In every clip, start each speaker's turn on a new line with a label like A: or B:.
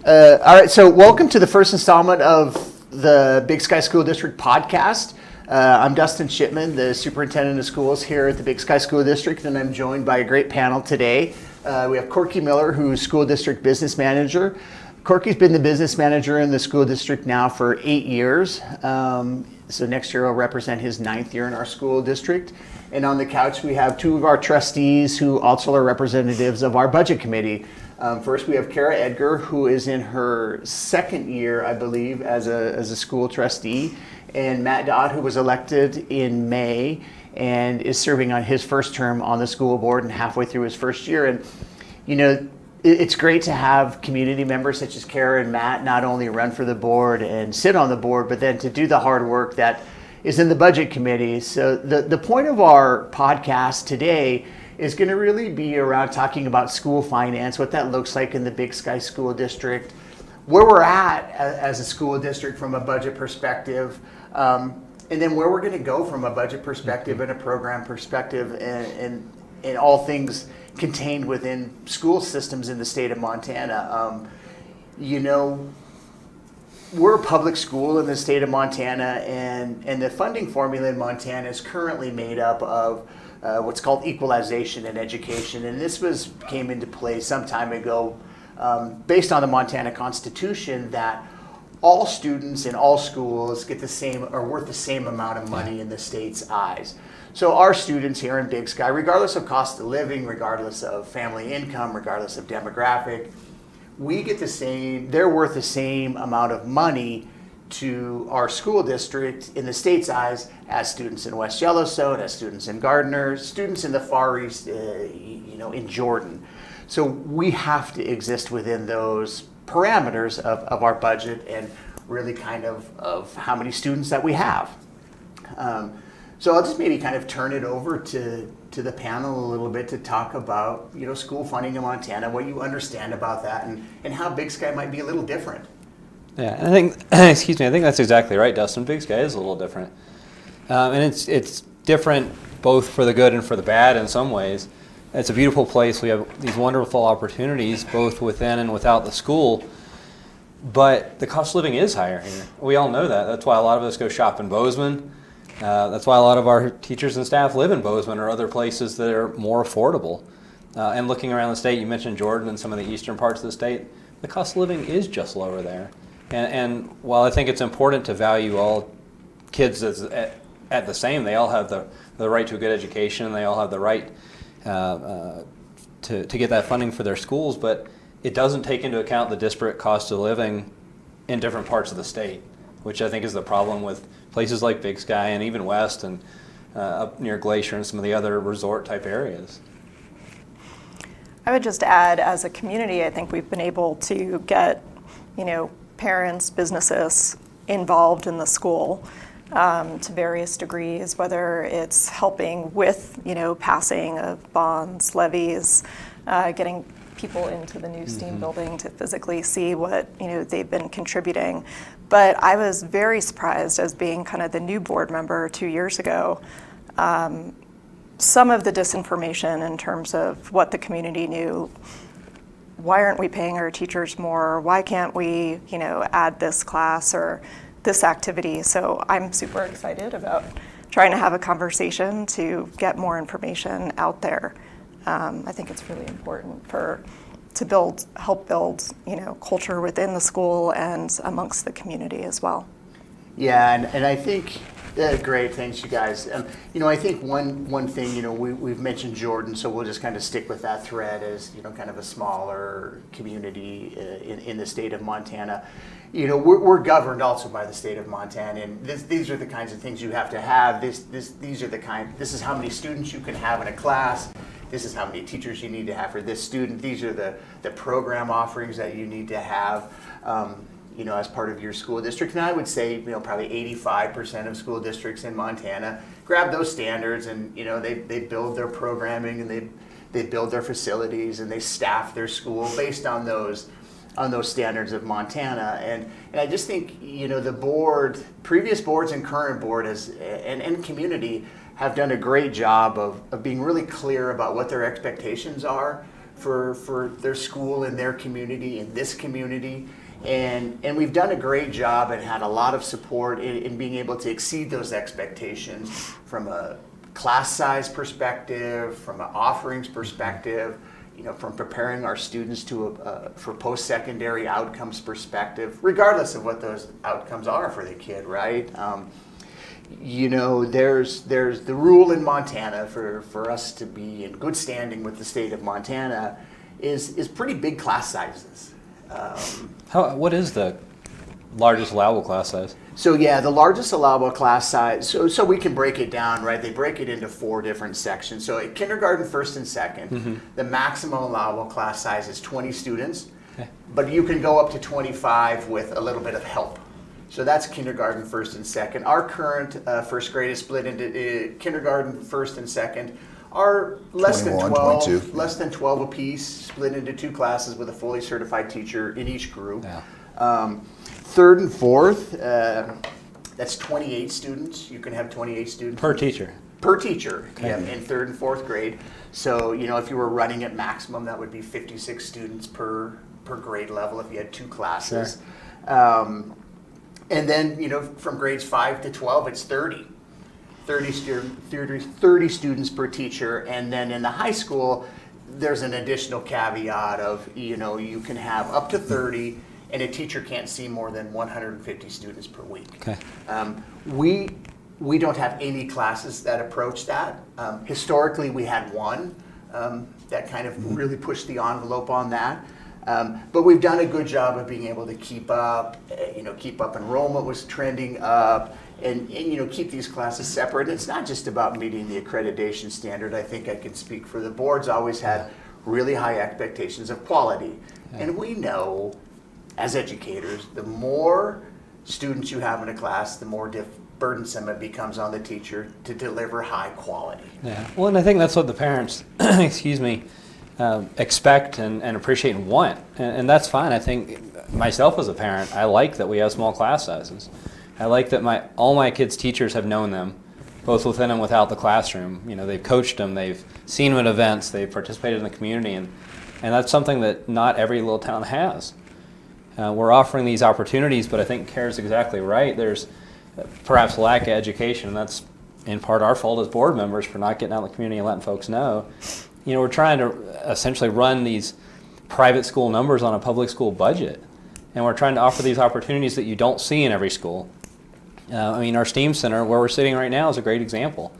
A: All right, so welcome to the first installment of the Big Sky School District podcast. I'm Dustin Shipman, the superintendent of schools here at the Big Sky School District, and I'm joined by a great panel today. We have Corky Miller, who's school district business manager. Corky's been the business manager in the school district now for 8 years. So next year will represent his 9th year in our school district. And on the couch, we have two of our trustees who also are representatives of our budget committee. First, we have Kara Edgar, who is in her 2nd year, I believe, as a school trustee, and Matt Dodd, who was elected in May and is serving on his first term on the school board and halfway through his first year. And, you know, it's great to have community members such as Kara and Matt not only run for the board and sit on the board, but then to do the hard work that is in the budget committee. So the point of our podcast today is going to really be around talking about school finance, what that looks like in the Big Sky School District, where we're at as a school district from a budget perspective, and then where we're going to go from a budget perspective and a program perspective, and all things contained within school systems in the state of Montana. You know, we're a public school in the state of Montana, and the funding formula in Montana is currently made up of what's called equalization in education, and this came into play some time ago based on the Montana Constitution, that all students in all schools get the same or worth the same amount of money in the state's eyes. So our students here in Big Sky, regardless of cost of living, regardless of family income, regardless of demographic, we get the same, they're worth the same amount of money to our school district in the state's eyes as students in West Yellowstone, as students in Gardner, students in the Far East, in Jordan. So we have to exist within those parameters of our budget and really kind of how many students that we have. So I'll just maybe kind of turn it over to the panel a little bit to talk about, school funding in Montana, what you understand about that, and how Big Sky might be a little different.
B: Yeah, and I think, I think that's exactly right, Dustin. Big Sky is a little different. And it's different both for the good and for the bad in some ways. It's a beautiful place. We have these wonderful opportunities both within and without the school. But the cost of living is higher here. We all know that. That's why a lot of us go shop in Bozeman. That's why a lot of our teachers and staff live in Bozeman or other places that are more affordable. And looking around the state, you mentioned Jordan and some of the eastern parts of the state, the cost of living is just lower there. And while I think it's important to value all kids at the same, they all have the right to a good education, and they all have the right to get that funding for their schools, but it doesn't take into account the disparate cost of living in different parts of the state, which I think is the problem with places like Big Sky and even West and up near Glacier and some of the other resort type areas.
C: I would just add, as a community, I think we've been able to get, parents, businesses involved in the school to various degrees, whether it's helping with, passing of bonds, levies, getting people into the new STEAM building to physically see what, they've been contributing. But I was very surprised, as being kind of the new board member 2 years ago, some of the disinformation in terms of what the community knew. Why aren't we paying our teachers more? Why can't we, add this class or this activity? So I'm super excited about trying to have a conversation to get more information out there. I think it's really important to help build, culture within the school and amongst the community as well.
A: Yeah, and I think great, thanks you guys. I think one thing, we've mentioned Jordan, so we'll just kind of stick with that thread as, kind of a smaller community in the state of Montana. We're governed also by the state of Montana, and these are the kinds of things you have to have. This is how many students you can have in a class. This is how many teachers you need to have for this student. These are the program offerings that you need to have. As part of your school district. And I would say, probably 85% of school districts in Montana grab those standards, and, they build their programming, and they build their facilities, and they staff their school based on those standards of Montana. And I just think, the board, previous boards and current board and community have done a great job of being really clear about what their expectations are for their school and their community and this community. And we've done a great job and had a lot of support in being able to exceed those expectations from a class size perspective, from an offerings perspective, from preparing our students for post-secondary outcomes perspective, regardless of what those outcomes are for the kid, right? There's the rule in Montana for us to be in good standing with the state of Montana is pretty big class sizes.
B: What is the largest allowable class size?
A: So yeah, the largest allowable class size, so we can break it down, right? They break it into 4 different sections. So at kindergarten, first and second, the maximum allowable class size is 20 students, but you can go up to 25 with a little bit of help. So that's kindergarten, first and second. Our current first grade is split into kindergarten, first and second are less than 12,
D: 22.
A: less than 12 apiece, split into 2 classes with a fully certified teacher in each group.
B: Yeah.
A: Third and fourth, that's 28 students. You can have 28 students
B: Per teacher.
A: per teacher,
B: Okay.
A: in third and fourth grade. So if you were running at maximum, that would be 56 students per grade level if you had 2 classes.
B: Sure.
A: And then from grades 5 to 12, it's 30 students per teacher. And then in the high school, there's an additional caveat of you can have up to 30, and a teacher can't see more than 150 students per week.
B: Okay.
A: We don't have any classes that approach that. Historically, we had one that kind of really pushed the envelope on that. But we've done a good job of being able to keep up. Enrollment was trending up, and keep these classes separate. And it's not just about meeting the accreditation standard. I think I can speak for the boards. Always had really high expectations of quality, and we know, as educators, the more students you have in a class, the more burdensome it becomes on the teacher to deliver high quality.
B: Yeah. Well, and I think that's what the parents, expect and appreciate and want, and that's fine. I think myself as a parent, I like that we have small class sizes. I like that all my kids' teachers have known them, both within and without the classroom. They've coached them, they've seen them at events, they've participated in the community, and that's something that not every little town has. We're offering these opportunities, but I think Kara's exactly right. There's perhaps lack of education, and that's in part our fault as board members for not getting out in the community and letting folks know. We're trying to essentially run these private school numbers on a public school budget, and we're trying to offer these opportunities that you don't see in every school. Our STEAM Center, where we're sitting right now, is a great example.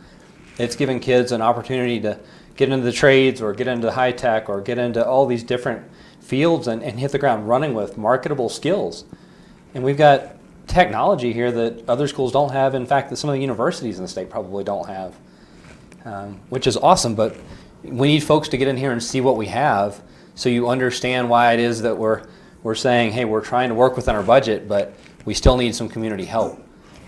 B: It's giving kids an opportunity to get into the trades or get into high tech or get into all these different fields and hit the ground running with marketable skills. And we've got technology here that other schools don't have. In fact, that some of the universities in the state probably don't have, which is awesome. But we need folks to get in here and see what we have, so you understand why it is that we're saying, hey, we're trying to work within our budget, but we still need some community help.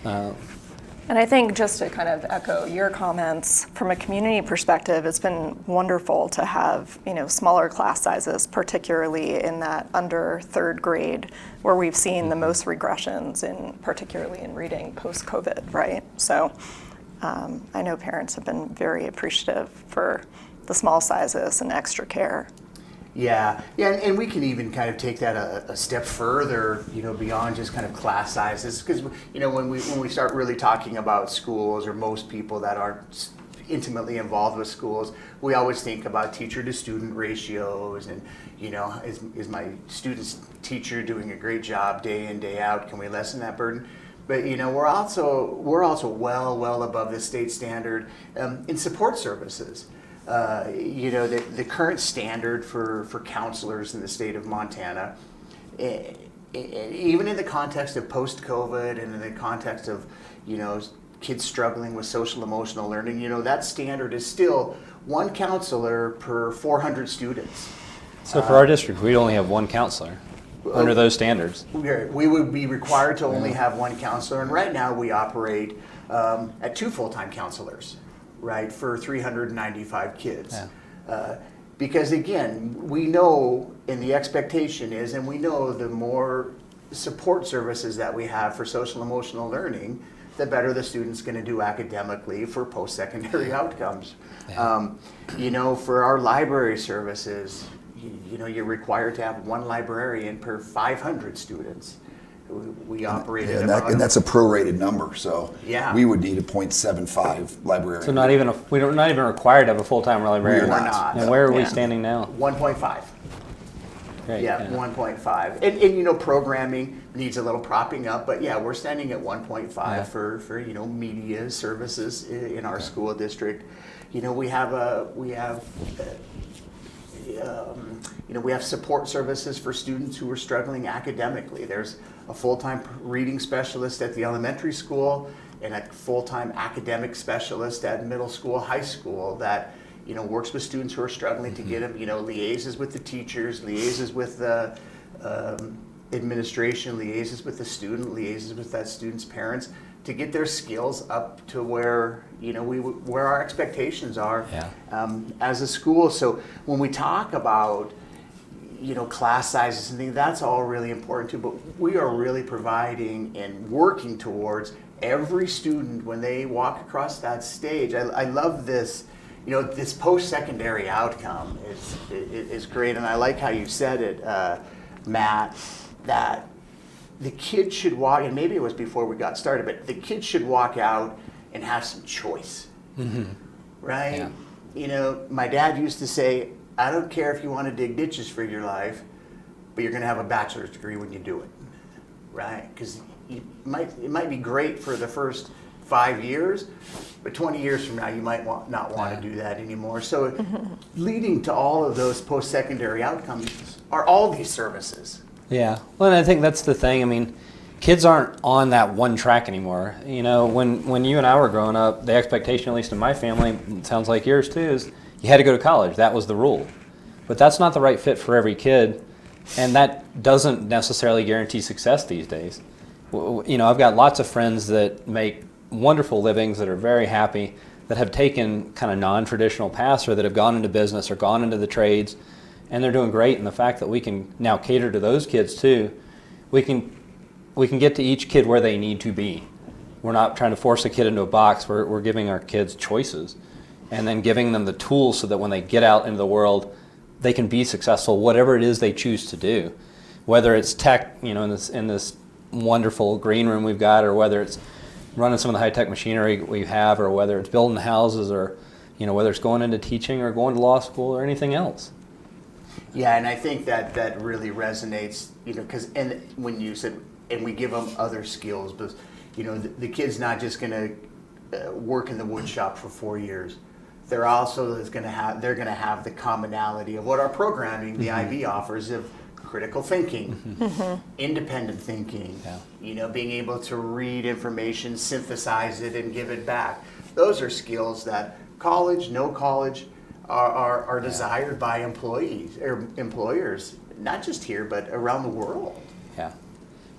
C: And I think, just to kind of echo your comments, from a community perspective, it's been wonderful to have smaller class sizes, particularly in that under 3rd grade, where we've seen the most regressions, particularly in reading post-COVID, right? So I know parents have been very appreciative for the small sizes and extra care.
A: Yeah, and we can even kind of take that a step further, beyond just kind of class sizes, because when we start really talking about schools, or most people that aren't intimately involved with schools, we always think about teacher to student ratios, and is my student's teacher doing a great job day in, day out? Can we lessen that burden? But we're also well above the state standard in support services. The current standard for counselors in the state of Montana, even in the context of post-COVID and in the context of, kids struggling with social emotional learning, that standard is still 1 counselor per 400 students.
B: So for our district, we only have 1 counselor under those standards.
A: We would be required to only have 1 counselor, and right now we operate at 2 full-time counselors, right, for 395 kids.
B: Yeah.
A: Because again, we know, and the expectation is, and we know the more support services that we have for social emotional learning, the better the student's going to do academically for post-secondary outcomes.
B: Yeah.
A: For our library services, you're required to have one librarian per 500 students. We operate at about,
D: and that's a prorated number, so
A: Yeah.
D: we would need a .75 librarian.
B: So not even we're not even required to have a full-time librarian.
D: We're
A: not.
B: And where are we
C: Yeah.
B: standing now?
A: 1.5.
B: Great,
A: Yeah, 1.5. And programming needs a little propping up, but yeah, we're standing at 1.5
B: Yeah.
A: for media services in our school district. We have we have support services for students who are struggling academically. There's a full-time reading specialist at the elementary school and a full-time academic specialist at middle school, high school that works with students who are struggling to get them, liaises with the teachers, liaises with the administration, liaises with the student, liaises with that student's parents to get their skills up to where where our expectations are as a school. So when we talk about class sizes and things, that's all really important too. But we are really providing and working towards every student when they walk across that stage. I love this. This post-secondary outcome is great, and I like how you said it, Matt, that the kids should walk, and maybe it was before we got started, but the kids should walk out and have some choice, right?
B: Yeah.
A: My dad used to say, I don't care if you want to dig ditches for your life, but you're going to have a bachelor's degree when you do it, right? Because it might be great for the first 5 years, but 20 years from now you might not want to do that anymore. So leading to all of those post-secondary outcomes are all these services.
B: Yeah, well, and I think that's the thing. I mean, kids aren't on that one track anymore. When you and I were growing up, the expectation, at least in my family, it sounds like yours too, is you had to go to college. That was the rule. But that's not the right fit for every kid, and that doesn't necessarily guarantee success these days. I've got lots of friends that make wonderful livings, that are very happy, that have taken kind of non-traditional paths, or that have gone into business or gone into the trades, and they're doing great. And the fact that we can now cater to those kids too, we can get to each kid where they need to be. We're not trying to force a kid into a box. We're giving our kids choices, and then giving them the tools so that when they get out into the world, they can be successful, whatever it is they choose to do. Whether it's tech, in this wonderful green room we've got, or whether it's running some of the high-tech machinery we have, or whether it's building houses, or whether it's going into teaching or going to law school or anything else.
A: Yeah, and I think that really resonates, because when you said, and we give them other skills, but the kid's not just going to work in the wood shop for 4 years. They're also going to have the commonality of what our programming, the IB, offers of critical thinking, independent thinking, being able to read information, synthesize it, and give it back. Those are skills that college, no college, are desired by employees or employers, not just here, but around the world.
B: Yeah.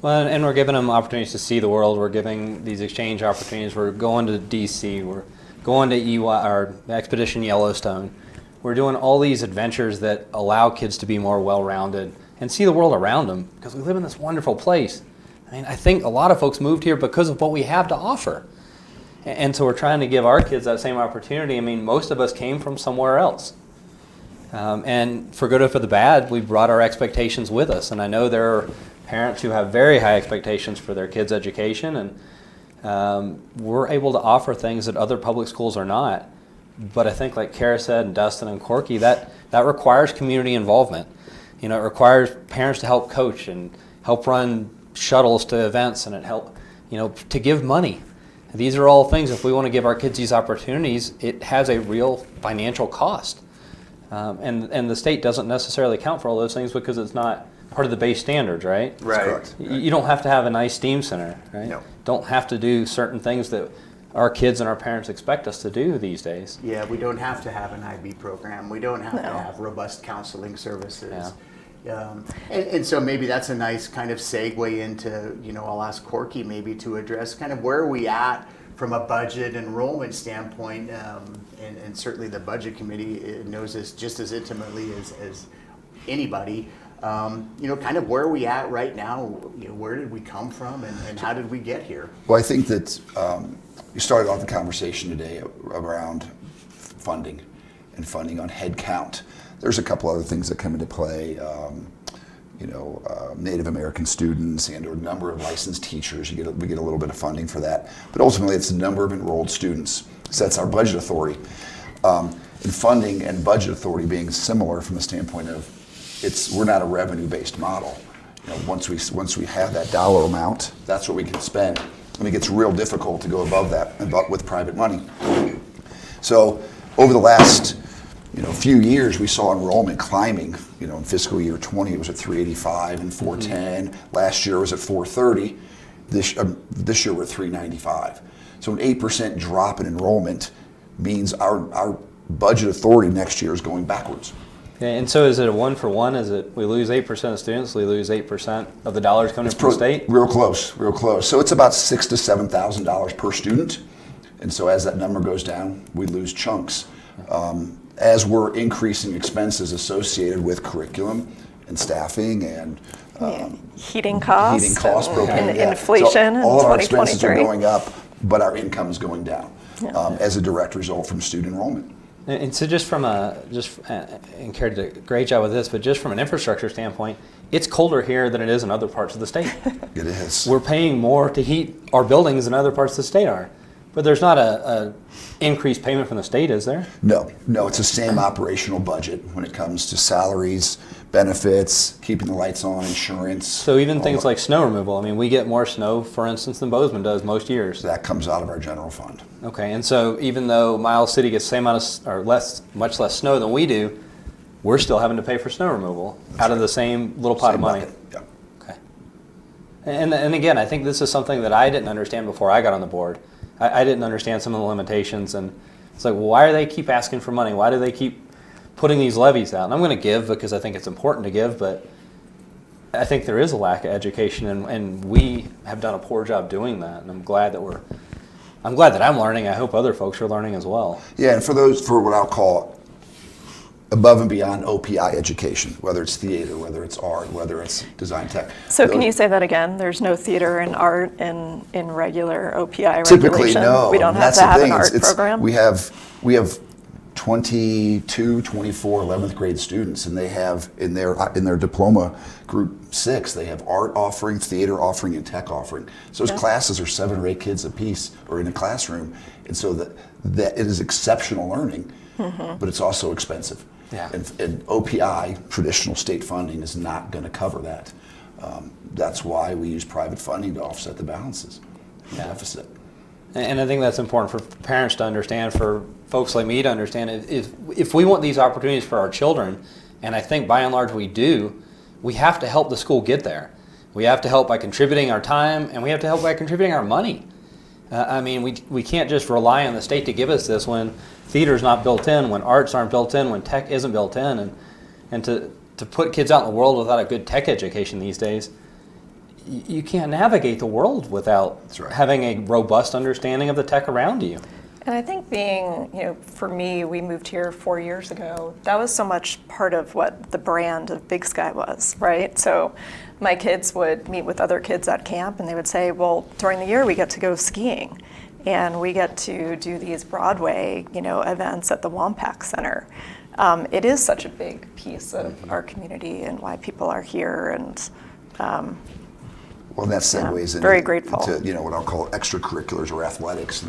B: Well, and we're giving them opportunities to see the world. We're giving these exchange opportunities. We're going to DC. We're going to EY, or Expedition Yellowstone. We're doing all these adventures that allow kids to be more well-rounded and see the world around them, because we live in this wonderful place. I think a lot of folks moved here because of what we have to offer. And so we're trying to give our kids that same opportunity. Most of us came from somewhere else. And for good or for the bad, we brought our expectations with us. And I know there are parents who have very high expectations for their kids' education, and we're able to offer things that other public schools are not. But I think, like Kara said, and Dustin and Corky, that requires community involvement. It requires parents to help coach and help run shuttles to events, and to give money. These are all things, if we want to give our kids these opportunities, it has a real financial cost. And the state doesn't necessarily account for all those things because it's not part of the base standards, right?
A: Right.
D: Correct.
B: You don't have to have a nice STEAM center, right?
A: No.
B: Don't have to do certain things that our kids and our parents expect us to do these days.
A: Yeah, we don't have to have an IB program. We don't have to
C: No.
A: have robust counseling services.
B: Yeah.
A: And so maybe that's a nice kind of segue into, I'll ask Corky maybe to address kind of where are we at from a budget enrollment standpoint, and certainly the budget committee knows this just as intimately as anybody. Kind of where are we at right now? Where did we come from, and how did we get here?
D: Well, I think that you started off the conversation today around funding and funding on head count. There's a couple other things that come into play. Native American students and a number of licensed teachers. We get a little bit of funding for that. But ultimately, it's the number of enrolled students. So that's our budget authority. And funding and budget authority being similar from the standpoint of we're not a revenue-based model. Once we have that dollar amount, that's what we can spend. And it gets real difficult to go above that with private money. So over the last few years, we saw enrollment climbing. In fiscal year 20, it was at 385 and 410. Last year it was at 430. This year we're at 395. So an 8% drop in enrollment means our budget authority next year is going backwards.
B: Okay, and so is it a one-for-one? Is it we lose 8% of students, we lose 8% of the dollars coming from the state?
D: Real close. So it's about $6,000 to $7,000 per student. And so as that number goes down, we lose chunks. As we're increasing expenses associated with curriculum and staffing and
C: heating costs,
D: propane,
C: and inflation,
D: so all
C: in
D: of our expenses are
C: 2023.
D: going up, but our income is going down as a direct result from student enrollment.
B: And so just from and Carrie did a great job with this, but just from an infrastructure standpoint, it's colder here than it is in other parts of the state.
D: It is.
B: We're paying more to heat our buildings than other parts of the state are. But there's not a increased payment from the state, is there?
D: No, it's the same operational budget when it comes to salaries, benefits, keeping the lights on, insurance.
B: So even things like snow removal, I mean, we get more snow, for instance, than Bozeman does most years.
D: That comes out of our general fund.
B: Okay, and so even though Miles City gets the same amount of, or much less snow than we do, we're still having to pay for snow removal out of the same little pot of money.
D: Bucket. Yeah.
B: Okay. And again, I think this is something that I didn't understand before I got on the board. I didn't understand some of the limitations, and it's like, well, why do they keep asking for money? Why do they keep putting these levies out? And I'm going to give because I think it's important to give, but I think there is a lack of education, and we have done a poor job doing that. And I'm glad that I'm learning. I hope other folks are learning as well.
D: Yeah, and for what I'll call above and beyond OPI education, whether it's theater, whether it's art, whether it's design tech.
C: So can you say that again? There's no theater and art in regular OPI
D: Typically,
C: regulation?
D: no.
C: We don't
D: And
C: have
D: that's
C: to
D: the
C: have
D: thing.
C: an art program?
D: We have 22, 24 11th grade students, and they have in their diploma group 6, they have art offering, theater offering, and tech offering. So those classes are 7 or 8 kids apiece or in a classroom, and so that it is exceptional learning, but it's also expensive.
B: Yeah.
D: And OPI, traditional state funding, is not going to cover that. That's why we use private funding to offset the balances, the deficit.
B: And I think that's important for parents to understand, for folks like me to understand. If we want these opportunities for our children, and I think by and large we do, we have to help the school get there. We have to help by contributing our time, and we have to help by contributing our money. I mean, we can't just rely on the state to give us this when theater's not built in, when arts aren't built in, when tech isn't built in. And to put kids out in the world without a good tech education these days, you can't navigate the world without having a robust understanding of the tech around you.
C: And I think for me, we moved here 4 years ago. That was so much part of what the brand of Big Sky was, right? So my kids would meet with other kids at camp, and they would say, well, during the year we get to go skiing, and we get to do these Broadway, events at the Wampac Center. It is such a big piece of our community and why people are here, and
D: well, that segues into,
C: very grateful.
D: into what I'll call extracurriculars or athletics.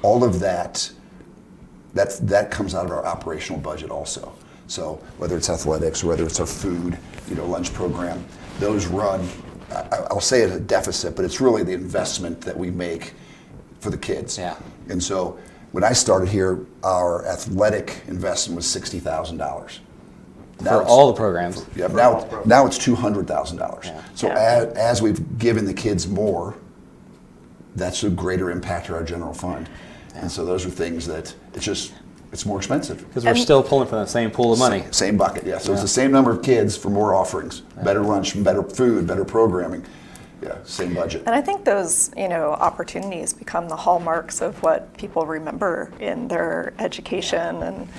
D: All of that comes out of our operational budget also. So whether it's athletics or whether it's our food, lunch program, those run, I'll say at a deficit, but it's really the investment that we make for the kids.
B: Yeah.
D: And so when I started here, our athletic investment was $60,000.
B: For all the programs.
D: Yeah, now it's $200,000.
B: Yeah.
D: So as we've given the kids more, that's a greater impact to our general fund. Yeah. And so those are things that it's more expensive.
B: Because we're still pulling from the same pool of money.
D: Same bucket, yeah. So it's the same number of kids for more offerings, better lunch, better food, better programming. Yeah, same budget.
C: And I think those, opportunities become the hallmarks of what people remember in their education and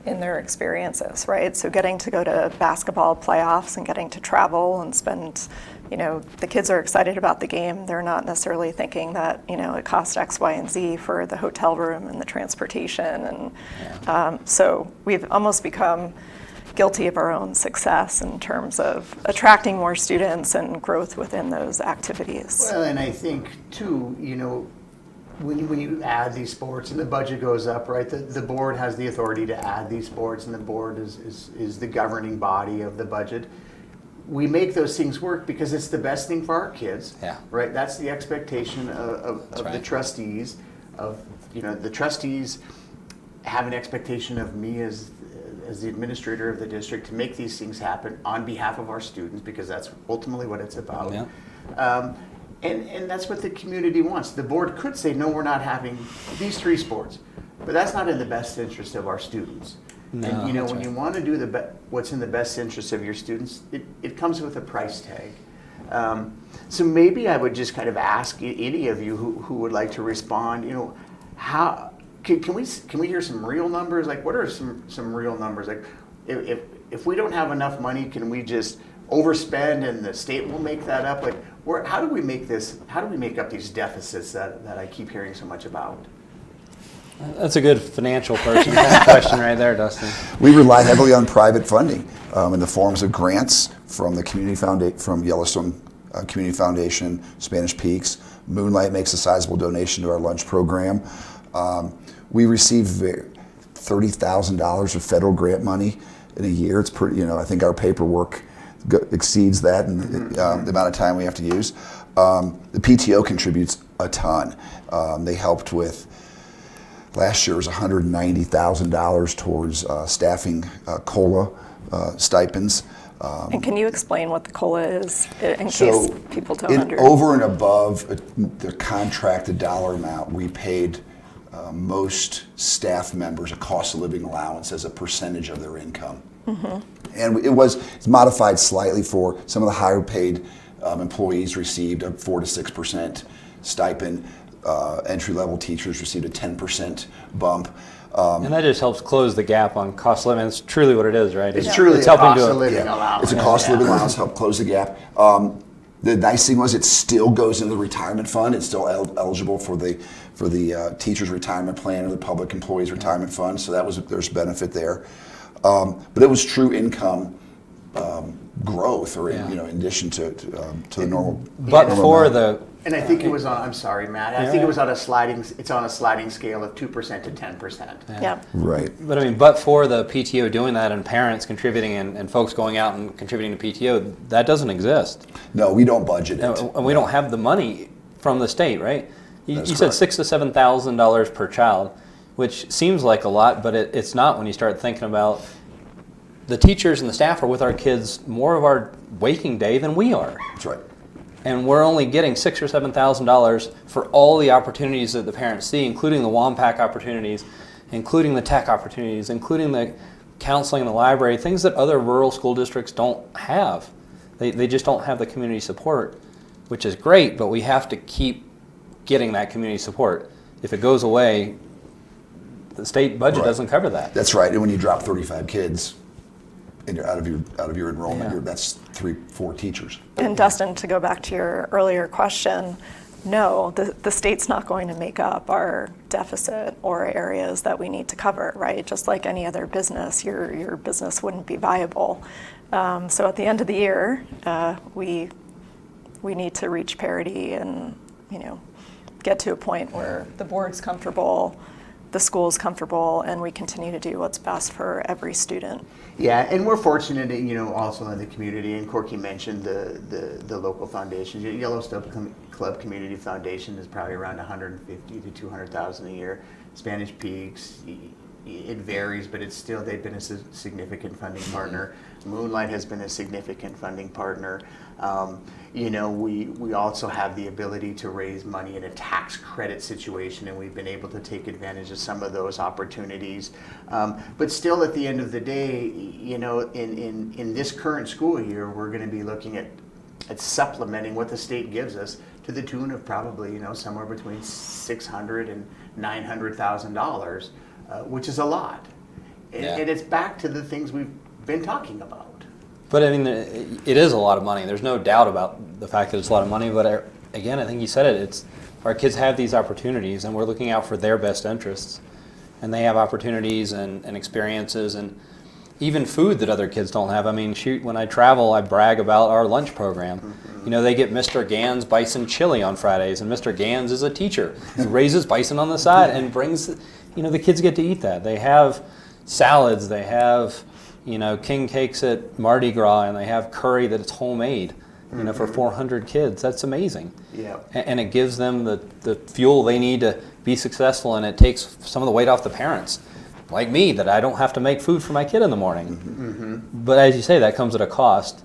C: in their experiences, right? So getting to go to basketball playoffs and getting to travel and spend, the kids are excited about the game. They're not necessarily thinking that, it costs X, Y, and Z for the hotel room and the transportation. And so we've almost become, guilty of our own success in terms of attracting more students and growth within those activities.
A: Well, and I think too, when you add these sports and the budget goes up, right? The board has the authority to add these sports, and the board is the governing body of the budget. We make those things work because it's the best thing for our kids,
B: Yeah.
A: right? That's the expectation of the
B: right.
A: trustees. The trustees have an expectation of me as the administrator of the district to make these things happen on behalf of our students, because that's ultimately what it's about.
B: Yeah.
A: And that's what the community wants. The board could say, no, we're not having these 3 sports, but that's not in the best interest of our students.
B: No,
A: And
B: that's
A: when
B: right.
A: you want to do what's in the best interest of your students, it comes with a price tag. So maybe I would just kind of ask any of you who would like to respond, how can we hear some real numbers? Like, what are some real numbers? Like, if we don't have enough money, can we just overspend and the state will make that up? Like, how do we make up these deficits that I keep hearing so much about?
B: That's a good financial person kind of question right there, Dustin.
D: We rely heavily on private funding in the forms of grants from the from Yellowstone Community Foundation, Spanish Peaks. Moonlight makes a sizable donation to our lunch program. We receive $30,000 of federal grant money in a year. It's pretty. I think our paperwork exceeds that and the amount of time we have to use. The PTO contributes a ton. They helped with. Last year was $190,000 towards staffing COLA stipends.
C: And can you explain what the COLA is in case people don't understand?
D: Over and above the contracted dollar amount, we paid most staff members a cost of living allowance as a percentage of their income. And it's modified slightly for some of the higher paid employees received a 4 to 6% stipend. Entry-level teachers received a 10% bump.
B: And that just helps close the gap on cost of living. It's truly what it is, right?
A: It's truly a
B: helping
A: cost
B: to
A: of living allowance.
D: It's a cost of living allowance to help close the gap. The nice thing was it still goes into the retirement fund. It's still eligible for the teacher's retirement plan or the public employees retirement fund. So there's benefit there. But it was true income growth, or in addition to the normal.
B: But for the
A: And I think it was on. I'm sorry, Matt. I think it was on a sliding. It's on a sliding scale of 2% to 10%.
C: Yeah.
D: Right.
B: But I mean, but for the PTO doing that and parents contributing and folks going out and contributing to PTO, that doesn't exist.
D: No, we don't budget it.
B: And we don't have the money from the state, right? You
D: That's
B: said
D: correct.
B: $6,000 to $7,000 per child, which seems like a lot, but it's not when you start thinking about the teachers and the staff are with our kids more of our waking day than we are.
D: That's right.
B: And we're only getting $6,000 or $7,000 for all the opportunities that the parents see, including the WAMPAC opportunities, including the tech opportunities, including the counseling in the library, things that other rural school districts don't have. They just don't have the community support, which is great, but we have to keep getting that community support. If it goes away, the state budget
D: Right.
B: doesn't cover that.
D: That's right. And when you drop 35 kids out of your enrollment,
B: Yeah.
D: that's 3-4 teachers.
C: And Dustin, to go back to your earlier question, no, the state's not going to make up our deficit or areas that we need to cover, right? Just like any other business, your business wouldn't be viable. So at the end of the year, we need to reach parity and get to a point where the board's comfortable, the school's comfortable, and we continue to do what's best for every student.
A: Yeah, and we're fortunate, also in the community. And Corky mentioned the local foundations. Yellowstone Club Community Foundation is probably around 150 to 200,000 a year. Spanish Peaks, it varies, but they've been a significant funding partner. Moonlight has been a significant funding partner. We also have the ability to raise money in a tax credit situation, and we've been able to take advantage of some of those opportunities. But still, at the end of the day, in this current school year, we're going to be looking at supplementing what the state gives us to the tune of probably somewhere between $600,000 and $900,000, which is a lot.
B: Yeah.
A: And it's back to the things we've been talking about.
B: But I mean, it is a lot of money. There's no doubt about the fact that it's a lot of money. But again, I think you said it. It's our kids have these opportunities, and we're looking out for their best interests. And they have opportunities and experiences. And even food that other kids don't have. I mean, shoot, when I travel, I brag about our lunch program. You know, they get Mr. Gann's bison chili on Fridays, and Mr. Gann's is a teacher who raises bison on the side and brings, you know, the kids get to eat that. They have salads, they have, you know, king cakes at Mardi Gras, and they have curry that's homemade, you know, for 400 kids. That's amazing.
A: Yeah.
B: And it gives them the fuel they need to be successful, and it takes some of the weight off the parents, like me, that I don't have to make food for my kid in the morning. But as you say, that comes at a cost,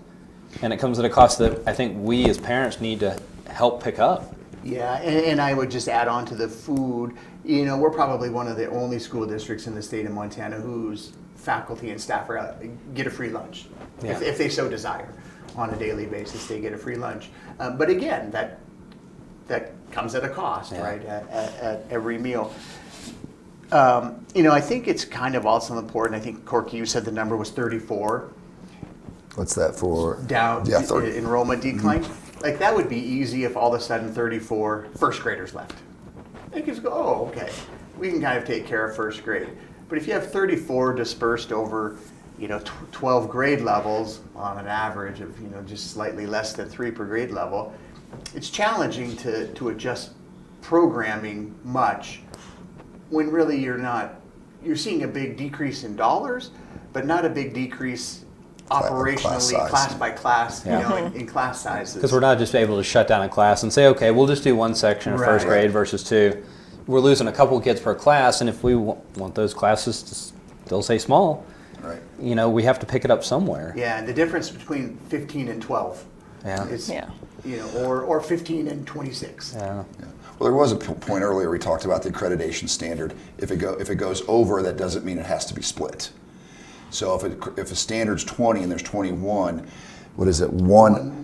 B: and it comes at a cost that I think we as parents need to help pick up.
A: Yeah, and I would just add on to the food, you know, we're probably one of the only school districts in the state of Montana whose faculty and staff get a free lunch,
B: Yeah.
A: if they so desire. On a daily basis, they get a free lunch. But again, that comes at a cost,
B: Yeah.
A: right, at every meal. You know, I think it's kind of also important, I think, Corky, you said the number was 34.
D: What's that for?
A: Down
D: Yeah, 30.
A: enrollment decline. Like that would be easy if all of a sudden 34 first graders left. They could go, oh, okay, we can kind of take care of first grade. But if you have 34 dispersed over, you know, 12 grade levels on an average of, you know, just slightly less than 3 per grade level, it's challenging to adjust programming much when really you're seeing a big decrease in dollars, but not a big decrease operationally, class by class, you know, in class sizes.
B: Because we're not just able to shut down a class and say, okay, we'll just do one section of first
A: Right.
B: grade versus 2. We're losing a couple of kids per class, and if we want those classes to still stay small,
D: Right.
B: you know, we have to pick it up somewhere.
A: Yeah, and the difference between 15 and 12
B: Yeah.
A: is,
C: Yeah.
A: you know, or 15 and 26.
B: Yeah.
D: Yeah. Well, there was a point earlier we talked about the accreditation standard. If it goes over, that doesn't mean it has to be split. So if a standard's 20 and there's 21, what is it? It'll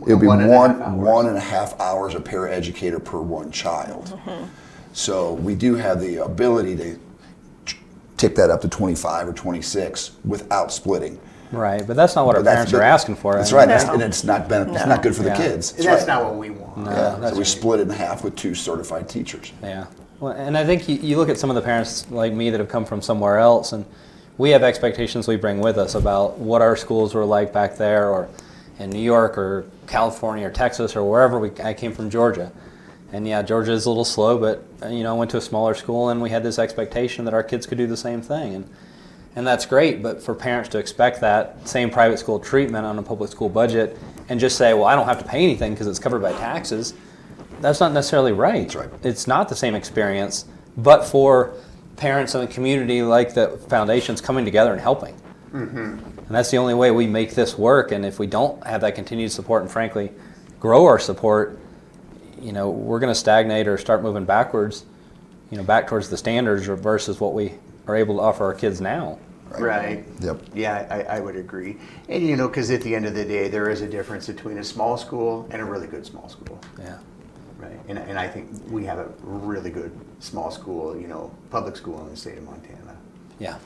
D: be 1.5 hours a paraeducator per one child. So we do have the ability to take that up to 25 or 26 without splitting.
B: Right, but that's not what our parents are asking for.
D: That's
B: right?
D: right,
C: No.
D: and it's not good for the
B: Yeah.
D: kids.
A: And that's not what we want.
B: No,
D: Yeah,
B: that's
D: so we split it in half with 2 certified teachers.
B: Yeah, well, and I think you look at some of the parents like me that have come from somewhere else, and we have expectations we bring with us about what our schools were like back there, or in New York, or California, or Texas, or wherever I came from, Georgia. And yeah, Georgia is a little slow, but you know, I went to a smaller school, and we had this expectation that our kids could do the same thing, and that's great. But for parents to expect that same private school treatment on a public school budget, and just say, well, I don't have to pay anything because it's covered by taxes, that's not necessarily right.
D: That's right.
B: It's not the same experience, but for parents in the community, like the foundations, coming together and helping. And that's the only way we make this work. And if we don't have that continued support, and frankly, grow our support, you know, we're going to stagnate or start moving backwards, you know, back towards the standards versus what we are able to offer our kids now.
A: Right.
D: Yep.
A: Yeah, I would agree. And you know, because at the end of the day, there is a difference between a small school and a really good small school.
B: Yeah.
A: Right. And I think we have a really good small school, you know, public school in the state of Montana.
B: Yeah.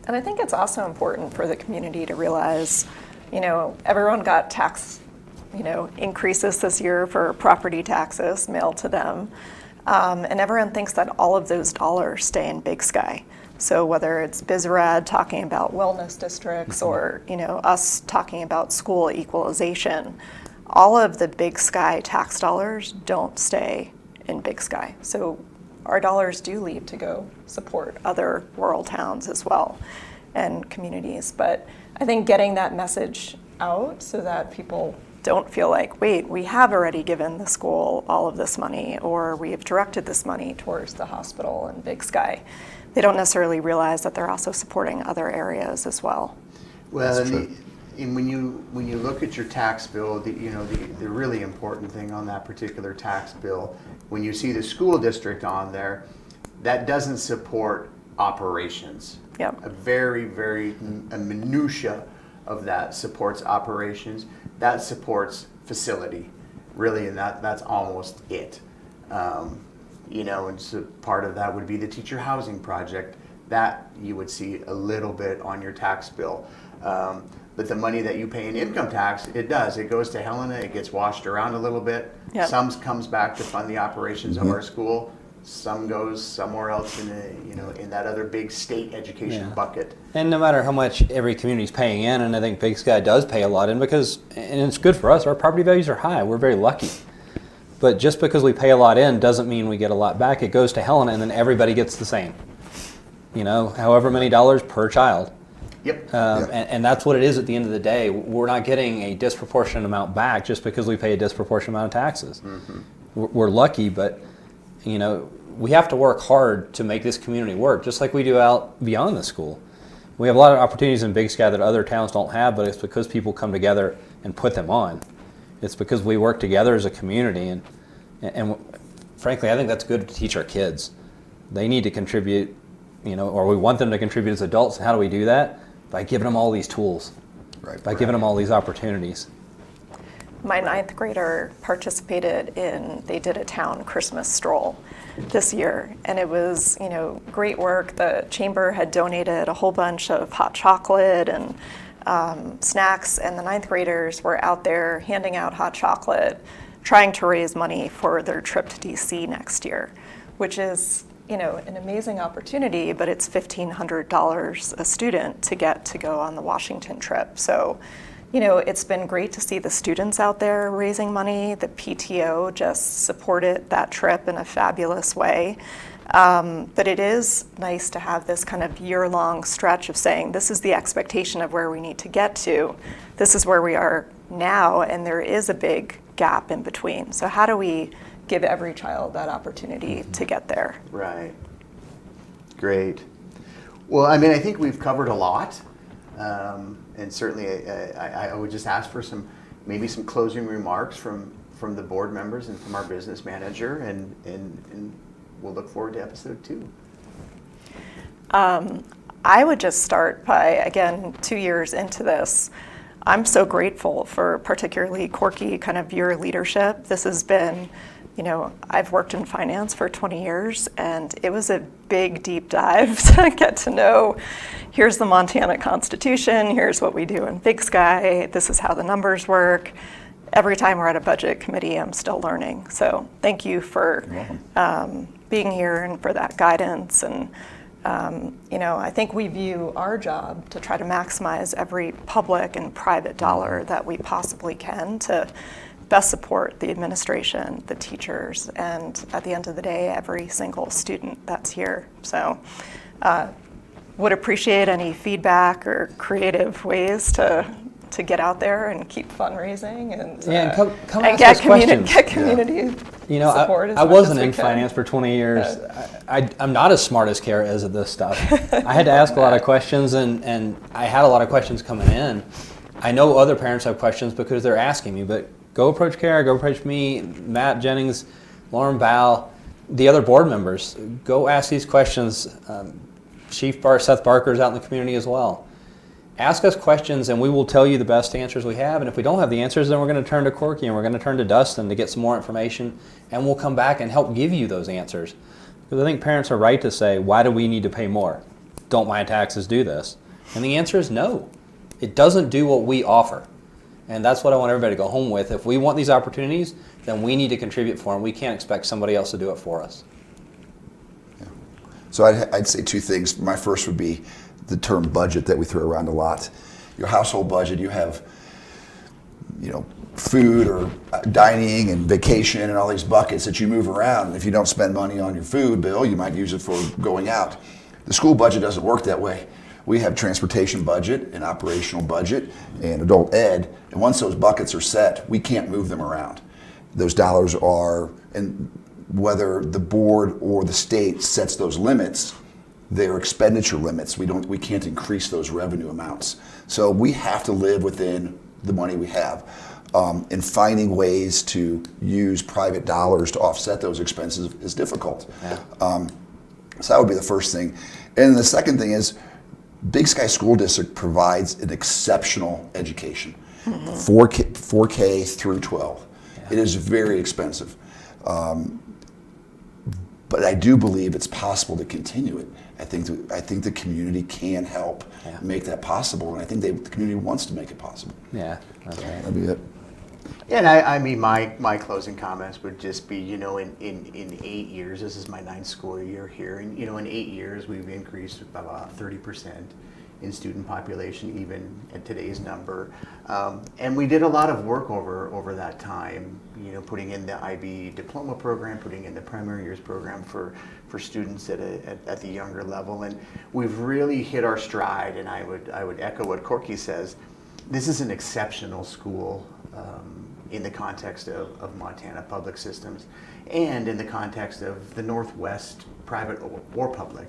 C: And I think it's also important for the community to realize, you know, everyone got tax, you know, increases this year for property taxes mailed to them. And everyone thinks that all of those dollars stay in Big Sky. So whether it's BizRad talking about wellness districts or, you know, us talking about school equalization, all of the Big Sky tax dollars don't stay in Big Sky. So our dollars do leave to go support other rural towns as well and communities. But I think getting that message out so that people don't feel like, wait, we have already given the school all of this money, or we have directed this money towards the hospital and Big Sky. They don't necessarily realize that they're also supporting other areas as well.
A: Well,
D: That's true.
A: And when you look at your tax bill, the really important thing on that particular tax bill, when you see the school district on there, that doesn't support operations.
C: Yep.
A: A very a minutia of that supports operations. That supports facility, really, and that's almost it. You know, and so part of that would be the teacher housing project. That you would see a little bit on your tax bill. But the money that you pay in income tax, it goes to Helena, it gets washed around a little bit.
C: Yep.
A: Some comes back to fund the operations of our school. some goes somewhere else in that other big state education bucket.
B: And no matter how much every community's paying in, and I think Big Sky does pay a lot in and it's good for us, our property values are high, we're very lucky. But just because we pay a lot in doesn't mean we get a lot back. It goes to Helena and then everybody gets the same. However many dollars per child.
A: Yep.
B: And that's what it is at the end of the day. We're not getting a disproportionate amount back just because we pay a disproportionate amount of taxes. Mm-hmm. We're lucky, but we have to work hard to make this community work, just like we do out beyond the school. We have a lot of opportunities in Big Sky that other towns don't have, but it's because people come together and put them on. It's because we work together as a community, and frankly, I think that's good to teach our kids. They need to contribute, or we want them to contribute as adults. And how do we do that? By giving them all these tools, by giving them all these opportunities.
C: My 9th grader participated they did a town Christmas stroll this year, and it was, great work. The chamber had donated a whole bunch of hot chocolate and snacks, and the 9th graders were out there handing out hot chocolate, trying to raise money for their trip to DC next year, which is, an amazing opportunity, but it's $1,500 a student to get to go on the Washington trip. So, it's been great to see the students out there raising money. The PTO just supported that trip in a fabulous way. But it is nice to have this kind of year-long stretch of saying, this is the expectation of where we need to get to. This is where we are now, and there is a big gap in between. So how do we give every child that opportunity to get there?
A: Right. Great. Well, I think we've covered a lot. And certainly I would just ask for maybe some closing remarks from the board members and from our business manager, and we'll look forward to episode 2.
C: I would just start by, again, 2 years into this, I'm so grateful for particularly Corky, kind of your leadership. This has been, I've worked in finance for 20 years, and it was a big, deep dive to get to know, here's the Montana Constitution, here's what we do in Big Sky, this is how the numbers work. Every time we're at a budget committee, I'm still learning. So thank you for being here and for that guidance. And I think we view our job to try to maximize every public and private dollar that we possibly can to best support the administration, the teachers, and at the end of the day, every single student that's here. So would appreciate any feedback or creative ways to get out there and keep fundraising and
B: come
C: and
B: ask us questions.
C: get community support.
B: I wasn't in finance for 20 years. I'm not as smart as Kara is at this stuff. I had to ask a lot of questions, and I had a lot of questions coming in. I know other parents have questions because they're asking me, but go approach Kara, go approach me, Matt Jennings, Lauren Bow, the other board members. Go ask these questions. Chief Seth Barker's out in the community as well. Ask us questions, and we will tell you the best answers we have. And if we don't have the answers, then we're going to turn to Corky and we're going to turn to Dustin to get some more information, and we'll come back and help give you those answers. Because I think parents are right to say, why do we need to pay more? Don't my taxes do this? And the answer is no. It doesn't do what we offer. And that's what I want everybody to go home with. If we want these opportunities, then we need to contribute for them. We can't expect somebody else to do it for us.
D: Yeah. So I'd say 2 things. My first would be the term budget that we throw around a lot. Your household budget, you have, food or dining and vacation and all these buckets that you move around. And if you don't spend money on your food bill, you might use it for going out. The school budget doesn't work that way. We have transportation budget, an operational budget, and adult ed. And once those buckets are set, we can't move them around. Those dollars are, and whether the board or the state sets those limits, they're expenditure limits. We can't increase those revenue amounts. So we have to live within the money we have. And finding ways to use private dollars to offset those expenses is difficult. Yeah. So that would be the first thing. And the second thing is, Big Sky School District provides an exceptional education, 4K through 12. Yeah. It is very expensive. But I do believe it's possible to continue it. I think the community can help make that possible, and I think the community wants to make it possible.
B: Yeah, that's right.
D: That'd be it.
A: Yeah, and I mean, my closing comments would just be, you know, in 8 years, this is my 9th school year here, and, you know, in 8 years, we've increased about 30% in student population, even at today's number. And we did a lot of work over that time, you know, putting in the IB diploma program, putting in the primary years program for students at the younger level. And we've really hit our stride, and I would echo what Corky says. This is an exceptional school in the context of Montana public systems and in the context of the Northwest private or public.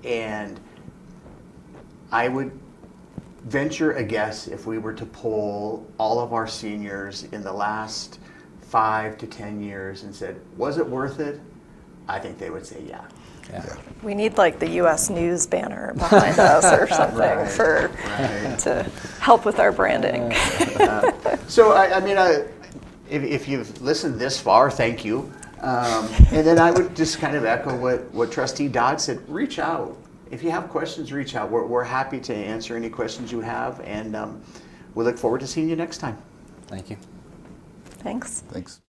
A: And I would venture a guess, if we were to poll all of our seniors in the last 5 to 10 years and said, was it worth it? I think they would say yeah.
C: We need like the U.S. News banner behind us or something to help with our branding.
A: So I mean, if you've listened this far, thank you. And then I would just kind of echo what Trustee Dodd said. Reach out. If you have questions, reach out. We're happy to answer any questions you have, and we look forward to seeing you next time.
B: Thank you.
C: Thanks.
D: Thanks.